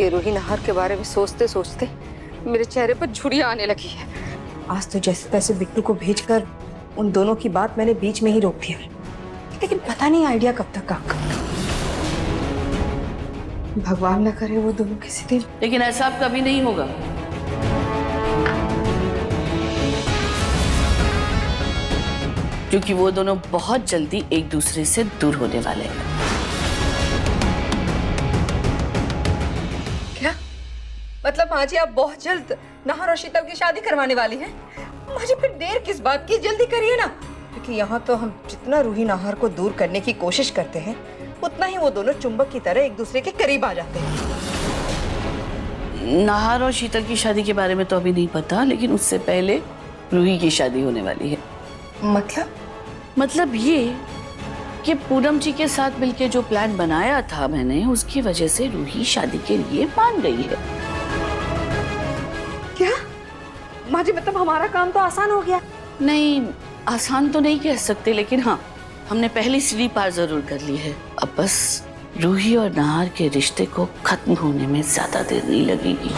ये रूही नाहर के बारे में सोचते सोचते मेरे चेहरे पर झुर्रियां आने लगी है। आज तो जैसे तैसे बिट्टू को भेजकर उन दोनों की बात मैंने बीच में ही रोक दिया, लेकिन पता नहीं आइडिया कब तक काम करेगा। भगवान न करे वो दोनों किसी दिन। लेकिन ऐसा अब कभी नहीं होगा। क्योंकि वो दोनों बहुत जल्दी एक दूसरे से दूर होने वाले हैं। क्या मतलब माँ जी, आप बहुत जल्द नाहर और शीतल की शादी करवाने वाली हैं? माँ जी फिर देर किस बात की, जल्दी करिए ना। क्योंकि यहाँ तो हम जितना रूही नाहर को दूर करने की कोशिश करते हैं, उतना ही वो दोनों चुंबक की तरह एक दूसरे के करीब आ जाते हैं। नाहर और शीतल की शादी के बारे में तो अभी नहीं पता, लेकिन उससे पहले रूही की शादी होने वाली है। मतलब ये कि पूनम जी के साथ मिलके जो प्लान बनाया था मैंने, उसकी वजह से रूही शादी के लिए मान गई है। क्या माँ जी, मतलब हमारा काम तो आसान हो गया? नहीं, आसान तो नहीं कह सकते, लेकिन हाँ, हमने पहली सीढ़ी पार जरूर कर ली है। अब बस रूही और नाहर के रिश्ते को खत्म होने में ज्यादा देर नहीं लगेगी।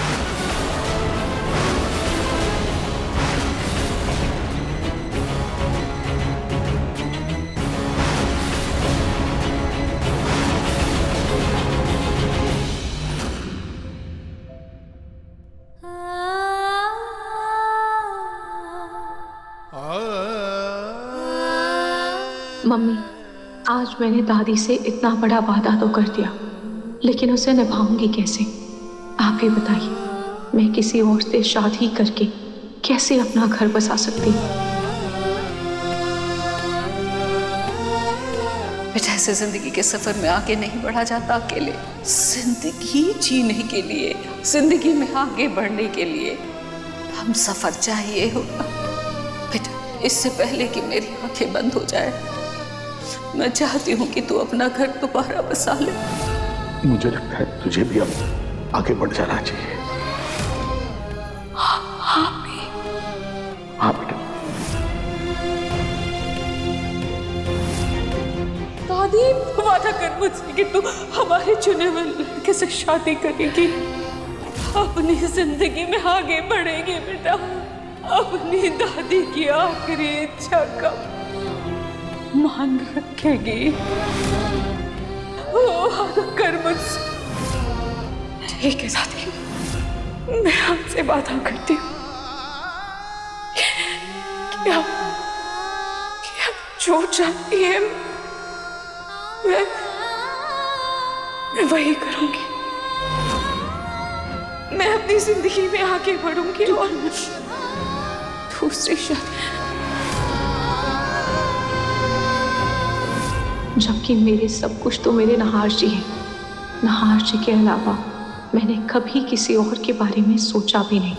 मम्मी, आज मैंने दादी से इतना बड़ा वादा तो कर दिया, लेकिन उसे निभाऊंगी कैसे? आप ही बताइए, मैं किसी और से शादी करके कैसे अपना घर बसा सकती हूँ? बेटा, ऐसे जिंदगी के सफर में आगे नहीं बढ़ा जाता अकेले। जिंदगी जीने के लिए, जिंदगी में आगे बढ़ने के लिए हम सफर चाहिए होगा। बेटा, इससे पहले कि मेरी आंखें बंद हो जाए, मैं चाहती हूँ कि तू अपना घर दोबारा बसा ले। मुझे लगता है तुझे भी अब आगे बढ़ जाना चाहिए। हाँ बेटा। दादी, वादा कर मुझसे कि तू हमारे चुने हुए लड़के से शादी करेगी, अपनी जिंदगी में आगे बढ़ेगी। बेटा, अपनी दादी की आखिरी इच्छा का मान रखेगी। वादा कर मुझसे। ठीक है दादी, मैं आपसे वादा करती हूँ कि आप जो चाहती है मैं वही करूंगी। मैं अपनी जिंदगी में आगे बढ़ूंगी और दूसरी शादी, जबकि मेरे सब कुछ तो मेरे नाहर जी हैं। नाहर जी के अलावा मैंने कभी किसी और के बारे में सोचा भी नहीं।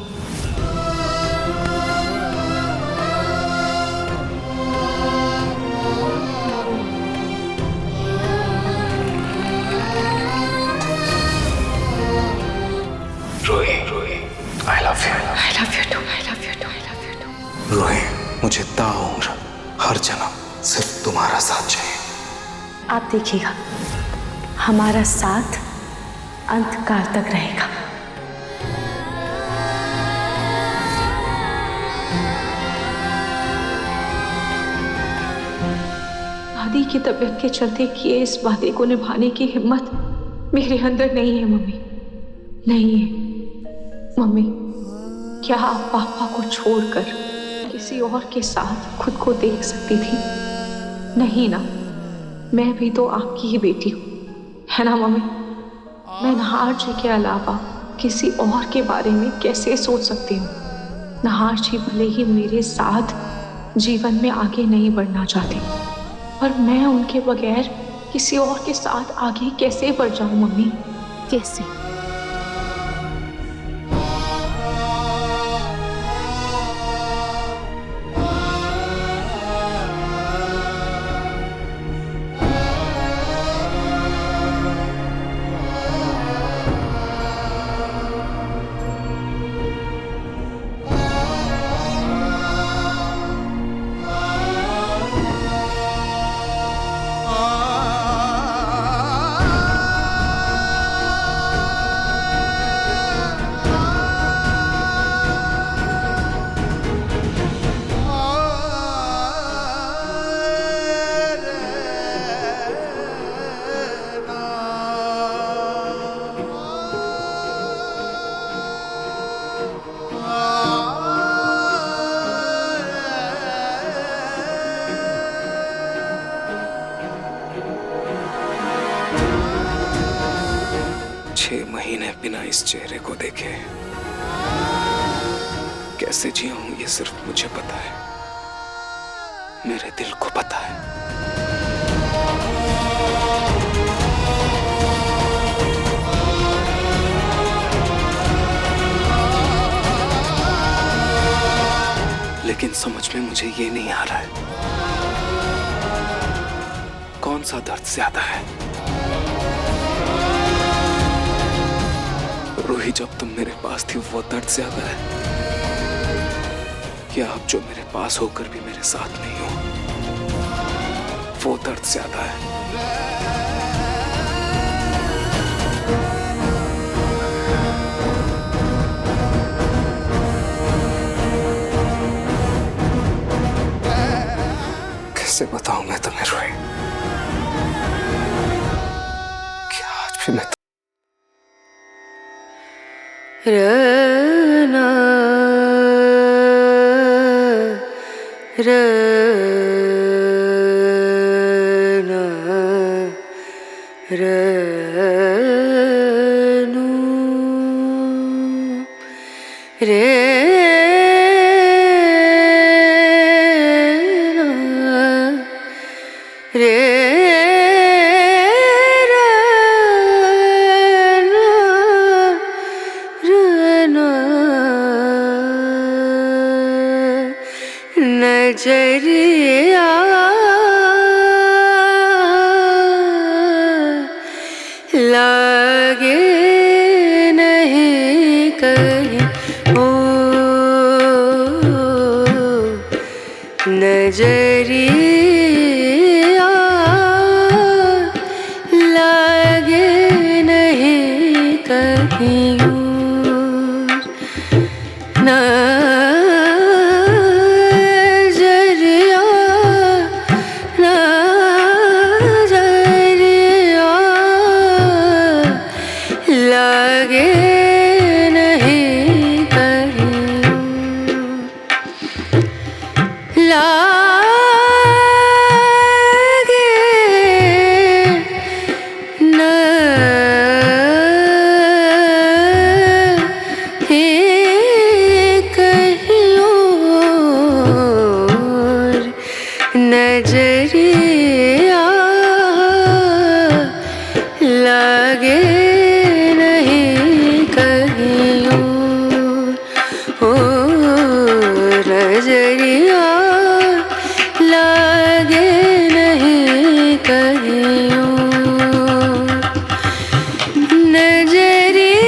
Ruhi, I love you. I love you too, I love you too, I love you too. Ruhi, मुझे ताउम्र हर जन्म सिर्फ तुम्हारा साथ चाहिए। आप देखिएगा, हमारा साथ अंतकाल तक रहेगा। दादी की तबीयत के चलते किए इस वादे को निभाने की हिम्मत मेरे अंदर नहीं है मम्मी, नहीं है। मम्मी, क्या आप पापा को छोड़कर किसी और के साथ खुद को देख सकती थी? नहीं ना, मैं भी तो आपकी ही बेटी हूँ, है ना मम्मी? मैं नाहर जी के अलावा किसी और के बारे में कैसे सोच सकती हूँ? नाहर जी भले ही मेरे साथ जीवन में आगे नहीं बढ़ना चाहते, पर मैं उनके बगैर किसी और के साथ आगे कैसे बढ़ जाऊँ मम्मी? कैसे? 6 महीने बिना इस चेहरे को देखे कैसे जिया हूं ये सिर्फ मुझे पता है, मेरे दिल को पता है। लेकिन समझ में मुझे ये नहीं आ रहा है कौन सा दर्द ज्यादा है। रूही, जब तुम मेरे पास थी वो दर्द ज्यादा है या अब जो मेरे पास होकर भी मेरे साथ नहीं हो वो दर्द ज्यादा है। कैसे बताऊं मैं तुम्हें रूही, क्या आज भी मैं रना रना रनू नजरिया लागे नहीं कहीं ओ नजरिया लागे नहीं कहीं नजरिया लागे नहीं कहीं ओ नजरिया लागे नहीं कहीं नजरिया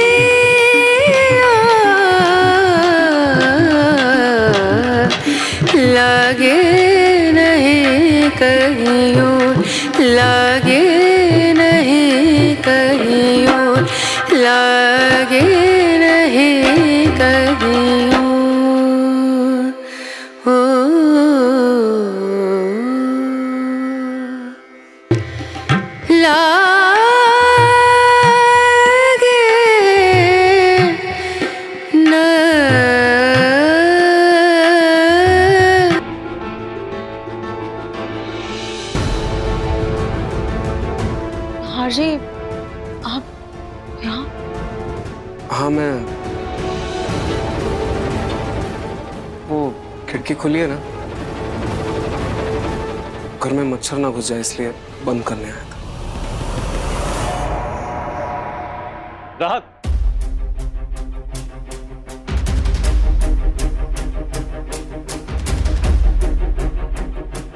लागे कहीं लागे नहीं कहीं लागे नहीं कहीं ओ लागे न जी आप यहाँ? हाँ, मैं वो खिड़की खुली है ना, घर में मच्छर ना घुस जाए इसलिए बंद करने आया था। राहत,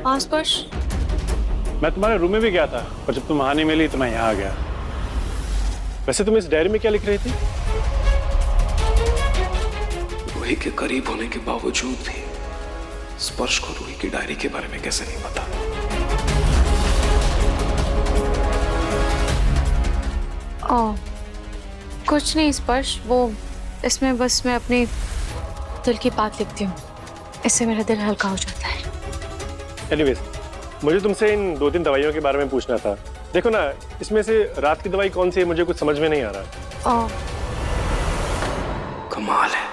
आसपास मैं तुम्हारे रूम में भी गया था पर जब तुम वहां नहीं मिली तो मैं यहाँ आ गया। वैसे तुम इस डायरी में क्या लिख रही थी? रूही के करीब होने के बावजूद भी स्पर्श को रूही की डायरी के बारे में कैसे नहीं पता? कुछ नहीं स्पर्श, वो इसमें बस मैं अपनी दिल की बात लिखती हूँ, इससे मेरा दिल हल्का हो जाता है। एनीवेज, मुझे तुमसे इन 2-3 दवाइयों के बारे में पूछना था। देखो ना, इसमें से रात की दवाई कौन सी है मुझे कुछ समझ में नहीं आ रहा। कमाल है,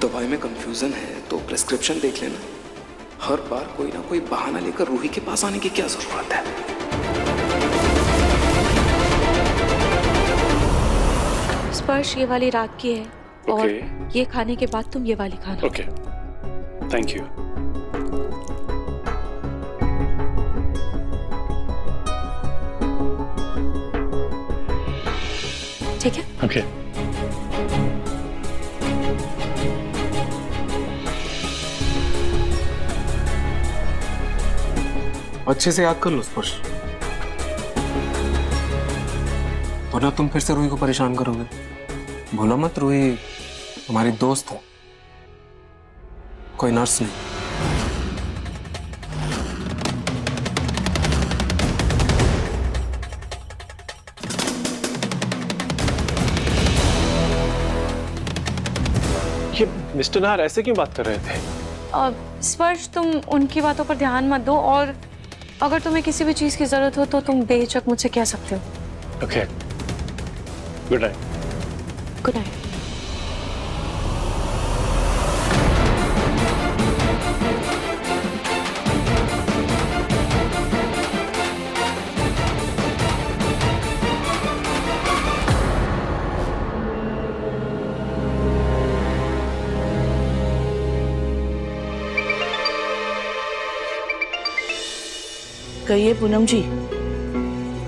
दवाई में कंफ्यूजन है तो प्रिस्क्रिप्शन देख लेना। हर बार कोई ना कोई बहाना लेकर रूही के पास आने की क्या जरूरत है? स्पर्श ये वाली रात की है और Okay. ये खाने के बाद तुम ये वाली खाना। Okay, thank you. ठीक है? ओके। अच्छे से याद कर लो स्पर्श, वरना तुम फिर से रूही को परेशान करोगे। भूलो मत, रूही हमारी दोस्त है, कोई नर्स नहीं। ये मिस्टर नाहर ऐसे क्यों बात कर रहे थे? स्पर्श, तुम उनकी बातों पर ध्यान मत दो और अगर तुम्हें किसी भी चीज की जरूरत हो तो तुम बेहिचक मुझसे कह सकते हो। Okay, good night. Good night. कहिए पूनम जी,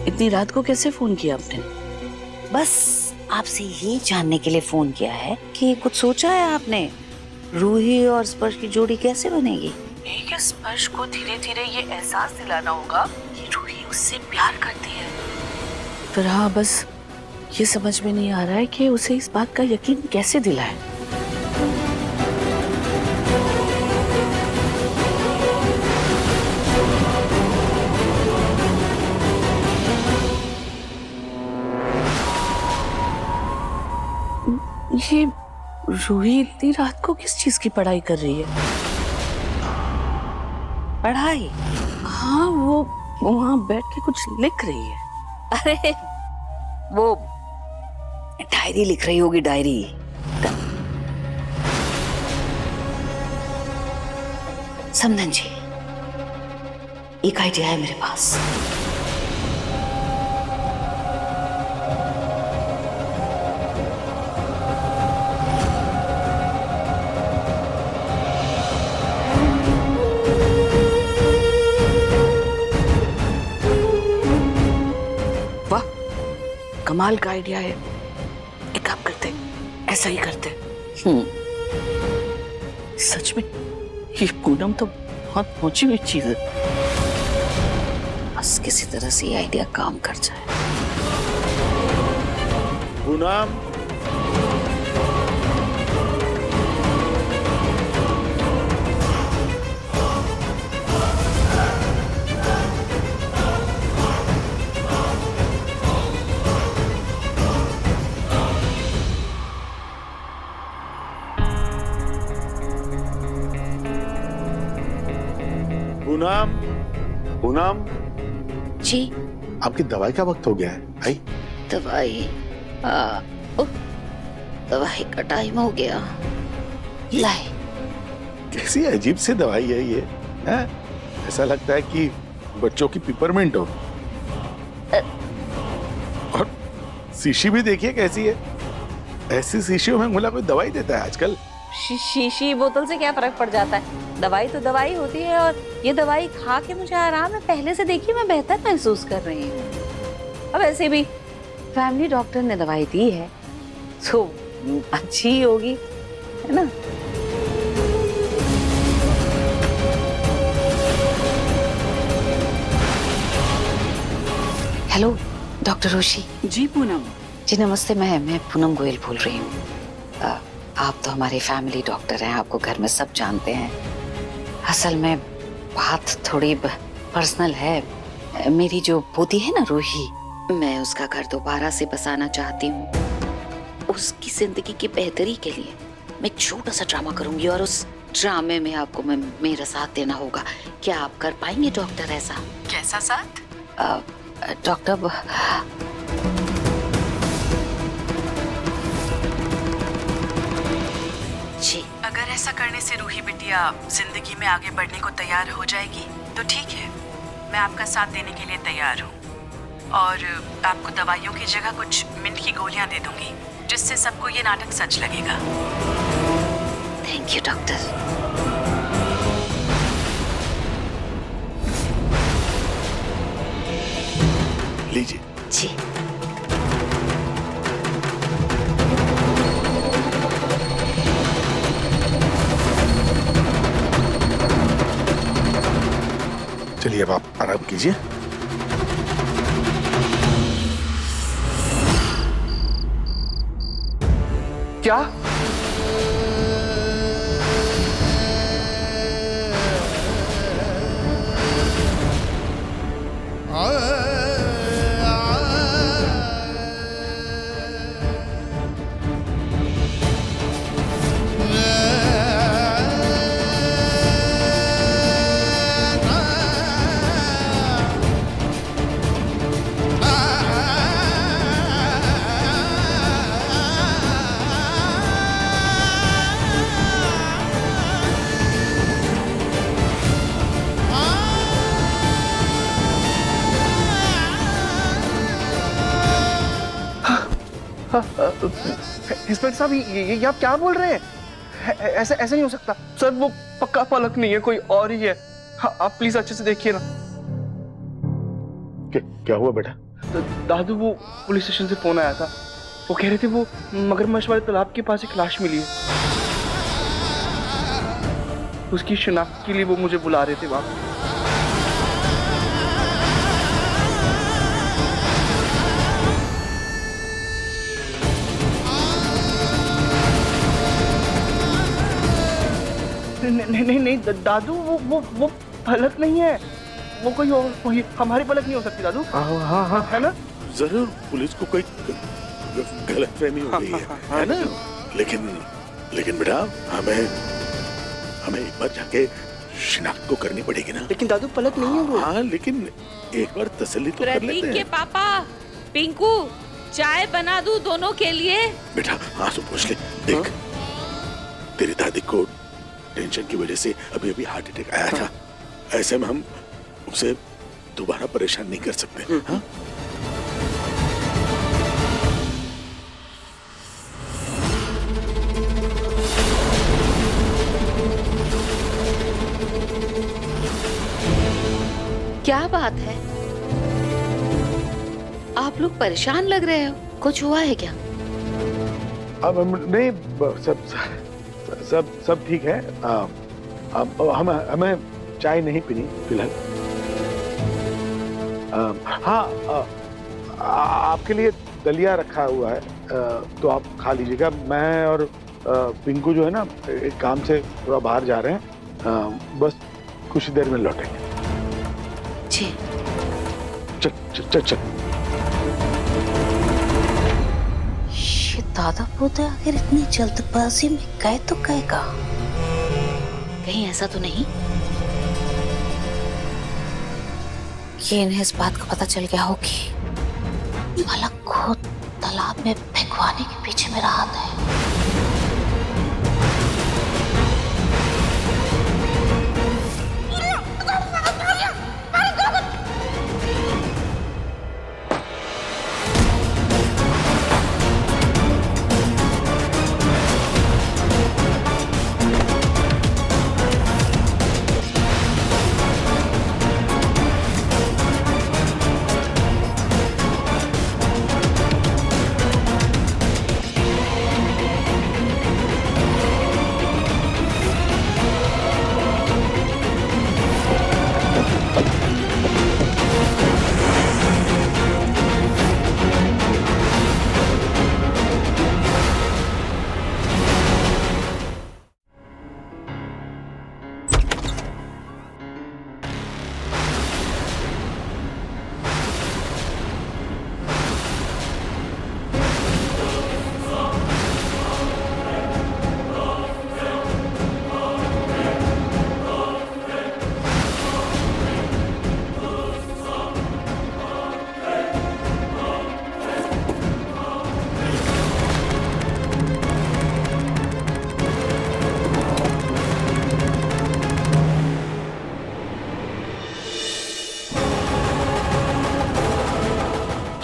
इतनी रात को कैसे फोन किया आपने? बस आपसे ये जानने के लिए फोन किया है कि कुछ सोचा है आपने, रूही और स्पर्श की जोड़ी कैसे बनेगी? एक स्पर्श को धीरे धीरे ये एहसास दिलाना होगा कि रूही उससे प्यार करती है। पर हाँ, बस ये समझ में नहीं आ रहा है कि उसे इस बात का यकीन कैसे दिलाएं। ये रूही इतनी रात को किस चीज की पढ़ाई कर रही है? पढ़ाई? हाँ, वो वहाँ बैठ के कुछ लिख रही है। अरे वो डायरी लिख रही होगी, डायरी। समधन जी, एक आइडिया है मेरे पास। कमाल का आइडिया है। एक काम करते, ऐसा ही करते। सच में ये पूनम तो बहुत पहुंची हुई चीज है। बस किसी तरह से ये आइडिया काम कर जाए। पूनम, पूनम, पूनम जी? आपकी दवाई का वक्त हो गया है। आई दवाई? दवाई का टाइम हो गया। लाए। कैसी अजीब सी दवाई है ये, है? ऐसा लगता है कि बच्चों की पिपरमिंट हो। और शीशी भी देखिए कैसी है। ऐसी शीशियों में मुला कोई दवाई देता है आजकल? शीशी बोतल से क्या फर्क पड़ जाता है? दवाई तो दवाई होती है और ये दवाई खा के मुझे आराम है। पहले से देखिए मैं बेहतर महसूस कर रही हूँ। अब ऐसे भी फैमिली डॉक्टर ने दवाई दी है तो अच्छी ही होगी, है ना? हेलो डॉक्टर रोशी। जी पूनम। जी नमस्ते, मैं पूनम गोयल बोल रही हूँ। आप तो हमारे फैमिली डॉक्टर हैं, आपको घर में सब जानते हैं। असल में बात थोड़ी पर्सनल है। मेरी जो पोती है ना रूही, मैं उसका घर दोबारा से बसाना चाहती हूँ। उसकी जिंदगी की बेहतरी के लिए मैं एक छोटा सा ड्रामा करूंगी और उस ड्रामे में आपको मेरा साथ देना होगा। क्या आप कर पाएंगे डॉक्टर ऐसा? कैसा साथ? डॉक्टर, जी अगर ऐसा करने से रूही बिटिया जिंदगी में आगे बढ़ने को तैयार हो जाएगी तो ठीक है, मैं आपका साथ देने के लिए तैयार हूँ और आपको दवाइयों की जगह कुछ मिंट की गोलियां दे दूंगी। जिससे सबको ये नाटक सच लगेगा। Thank you doctor. लीजिए। जी। चलिए अब आप आराम कीजिए। क्या? इंस्पेक्टर साहब ये आप क्या बोल रहे हैं? ऐसे ऐसे नहीं हो सकता सर, वो पक्का पलक नहीं है, कोई और ही है। हाँ, आप प्लीज अच्छे से देखिए ना। क्या हुआ बेटा? दादू वो पुलिस स्टेशन से फोन आया था, वो कह रहे थे वो मगरमच्छ वाले तालाब के पास एक लाश मिली है, उसकी शिनाख्त के लिए वो मुझे बुला रहे थे वहां। नहीं दादू, वो पलक नहीं है, वो कोई हमारी पलक नहीं हो सकती दादू। हाँ है ना? जरूर पुलिस को कोई गलतफहमी हो गई है ना? लेकिन बेटा हमें एक बार जाके शिनाख्त को करनी पड़ेगी ना। लेकिन दादू पलक नहीं है वो। हाँ, लेकिन एक बार तसल्ली तो कर लेते हैं। के पापा, पिंकू चाय बना दूं दोनों के लिए? बेटा आंसू पोंछ ले। देख, तेरी दादी को टेंशन की वजह से अभी हार्ट अटैक आया था, ऐसे में हम उसे दोबारा परेशान नहीं कर सकते। हाँ? क्या बात है, आप लोग परेशान लग रहे हो, कुछ हुआ है क्या? अब नहीं, सब ठीक है। अब हमें चाय नहीं पीनी फिलहाल। हाँ, आपके लिए दलिया रखा हुआ है, तो आप खा लीजिएगा। मैं और पिंकू जो है ना, एक काम से थोड़ा बाहर जा रहे हैं, बस कुछ देर में लौटेंगे। जी। चल। ये दादा पोते आखिर इतनी जल्दबाजी में गए तो गए कहाँ? कहीं ऐसा तो नहीं कि इन्हें इस बात का पता चल गया हो कि पलक को तालाब में फेंकवाने के पीछे मेरा हाथ है।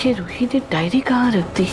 ये रूही ने डायरी कहाँ रख दी?